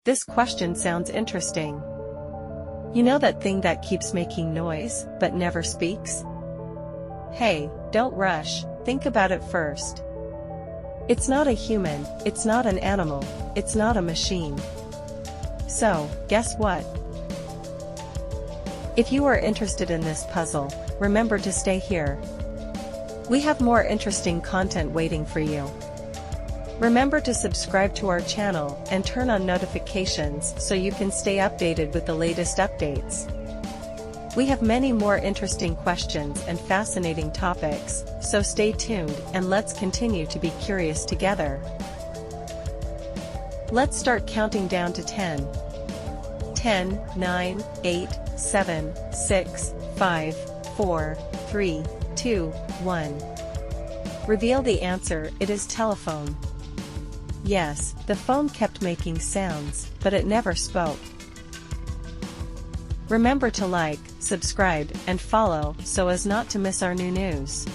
This question sounds interesting. You know that thing that keeps making noise, but never speaks? Hey, don't rush, think about it first. It's not a human, it's not an animal, it's not a machine. So, guess what? If you are interested in this puzzle, remember to stay here. We have more interesting content waiting for you. Remember to subscribe to our channel and turn on notifications so you can stay updated with the latest updates. We have many more interesting questions and fascinating topics, so stay tuned and let's continue to be curious together. Let's start counting down to 10. 10, 9, 8, 7, 6, 5, 4, 3, 2, 1. Reveal the answer. It is telephone. Yes, the phone kept making sounds, but it never spoke. Remember to like, subscribe, and follow so as not to miss our new news.